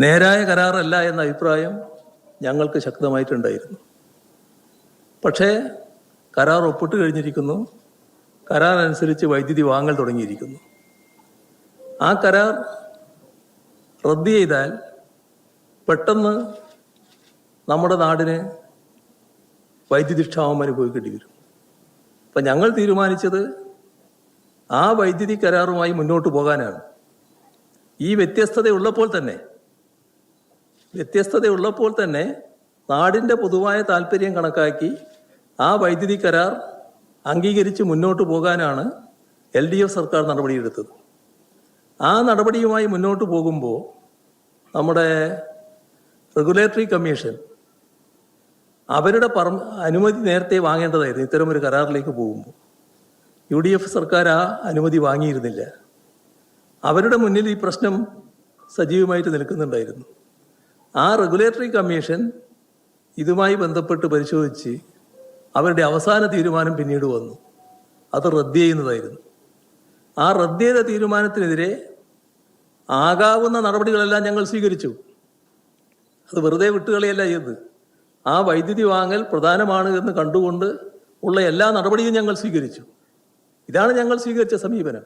നേരായ കരാറല്ല എന്ന അഭിപ്രായം ഞങ്ങൾക്ക് ശക്തമായിട്ടുണ്ടായിരുന്നു. പക്ഷേ കരാർ ഒപ്പിട്ട് കഴിഞ്ഞിരിക്കുന്നു. കരാർ അനുസരിച്ച് വൈദ്യുതി വാങ്ങൽ തുടങ്ങിയിരിക്കുന്നു. ആ കരാർ റദ്ദ് ചെയ്താൽ പെട്ടെന്ന് നമ്മുടെ നാടിന് വൈദ്യുതി ക്ഷാമം അനുഭവിക്കേണ്ടി വരും. അപ്പം ഞങ്ങൾ തീരുമാനിച്ചത് ആ വൈദ്യുതി കരാറുമായി മുന്നോട്ട് പോകാനാണ്. ഈ വ്യത്യസ്തതയുള്ളപ്പോൾ തന്നെ നാടിൻ്റെ പൊതുവായ താല്പര്യം കണക്കാക്കി ആ വൈദ്യുതി കരാർ അംഗീകരിച്ച് മുന്നോട്ട് പോകാനാണ് LDF സർക്കാർ നടപടിയെടുത്തത്. ആ നടപടിയുമായി മുന്നോട്ട് പോകുമ്പോൾ നമ്മുടെ റെഗുലേറ്ററി കമ്മീഷൻ അവരുടെ അനുമതി നേരത്തെ വാങ്ങേണ്ടതായിരുന്നു. ഇത്തരമൊരു കരാറിലേക്ക് പോകുമ്പോൾ UDF സർക്കാർ ആ അനുമതി വാങ്ങിയിരുന്നില്ല. അവരുടെ മുന്നിൽ ഈ പ്രശ്നം സജീവമായിട്ട് നിൽക്കുന്നുണ്ടായിരുന്നു. ആ റെഗുലേറ്ററി കമ്മീഷൻ ഇതുമായി ബന്ധപ്പെട്ട് പരിശോധിച്ച് അവരുടെ അവസാന തീരുമാനം പിന്നീട് വന്നു. അത് റദ്ദ് ചെയ്യുന്നതായിരുന്നു. ആ റദ്ദ് ചെയ്ത തീരുമാനത്തിനെതിരെ ആകാവുന്ന നടപടികളെല്ലാം ഞങ്ങൾ സ്വീകരിച്ചു. അത് വെറുതെ വിട്ടുകളയല്ല ചെയ്തത്. ആ വൈദ്യുതി വാങ്ങൽ പ്രധാനമാണ് എന്ന് കണ്ടുകൊണ്ട് ഉള്ള എല്ലാ നടപടിയും ഞങ്ങൾ സ്വീകരിച്ചു. ഇതാണ് ഞങ്ങൾ സ്വീകരിച്ച സമീപനം.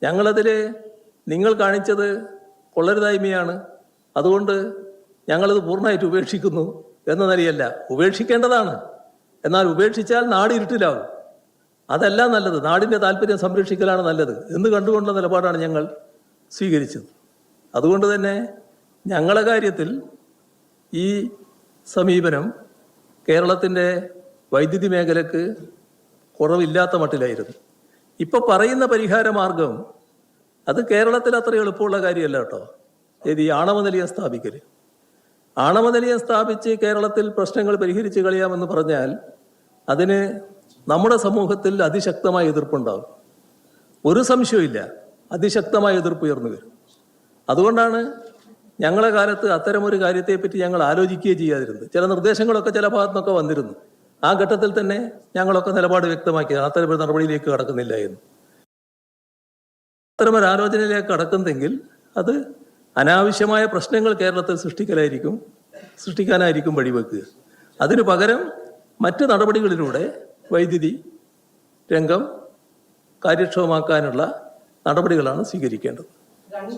ഞങ്ങളതിൽ നിങ്ങൾ കാണിച്ചത് കൊള്ളരുതായ്മയാണ്, അതുകൊണ്ട് ഞങ്ങളത് പൂർണ്ണമായിട്ട് ഉപേക്ഷിക്കുന്നു എന്ന നിലയല്ല. ഉപേക്ഷിക്കേണ്ടതാണ്. എന്നാൽ ഉപേക്ഷിച്ചാൽ നാട് ഇരുട്ടിലാവും. അതല്ല നല്ലത്. നാടിൻ്റെ താല്പര്യം സംരക്ഷിക്കലാണ് നല്ലത് എന്ന് കണ്ടുകൊണ്ടുള്ള നിലപാടാണ് ഞങ്ങൾ സ്വീകരിച്ചത്. അതുകൊണ്ട് തന്നെ ഞങ്ങളുടെ കാര്യത്തിൽ ഈ സമീപനം കേരളത്തിൻ്റെ വൈദ്യുതി മേഖലക്ക് കുറവില്ലാത്ത മട്ടിലായിരുന്നു. ഇപ്പം പറയുന്ന പരിഹാര മാർഗം അത് കേരളത്തിൽ അത്ര എളുപ്പമുള്ള കാര്യമല്ല കേട്ടോ. ഈ ആണവ നിലയം സ്ഥാപിക്കൽ. ആണവ നിലയം സ്ഥാപിച്ച് കേരളത്തിൽ പ്രശ്നങ്ങൾ പരിഹരിച്ച് കളയാമെന്ന് പറഞ്ഞാൽ അതിന് നമ്മുടെ സമൂഹത്തിൽ അതിശക്തമായ എതിർപ്പുണ്ടാകും. ഒരു സംശയമില്ല, അതിശക്തമായ എതിർപ്പ് ഉയർന്നു വരും. അതുകൊണ്ടാണ് ഞങ്ങളെ കാലത്ത് അത്തരമൊരു കാര്യത്തെപ്പറ്റി ഞങ്ങൾ ആലോചിക്കുകയും ചെയ്യാതിരുന്നത്. ചില നിർദ്ദേശങ്ങളൊക്കെ ചില ഭാഗത്തുനിന്നൊക്കെ വന്നിരുന്നു. ആ ഘട്ടത്തിൽ തന്നെ ഞങ്ങളൊക്കെ നിലപാട് വ്യക്തമാക്കിയത് അത്തരമൊരു നടപടിയിലേക്ക് കടക്കുന്നില്ല എന്ന്. അത്തരമൊരു ആലോചനയിലേക്ക് കടക്കുന്നെങ്കിൽ അത് അനാവശ്യമായ പ്രശ്നങ്ങൾ കേരളത്തിൽ സൃഷ്ടിക്കാനായിരിക്കും വഴിവെക്കുക. അതിനു പകരം മറ്റ് നടപടികളിലൂടെ വൈദ്യുതി രംഗം കാര്യക്ഷമമാക്കാനുള്ള നടപടികളാണ് സ്വീകരിക്കേണ്ടത്.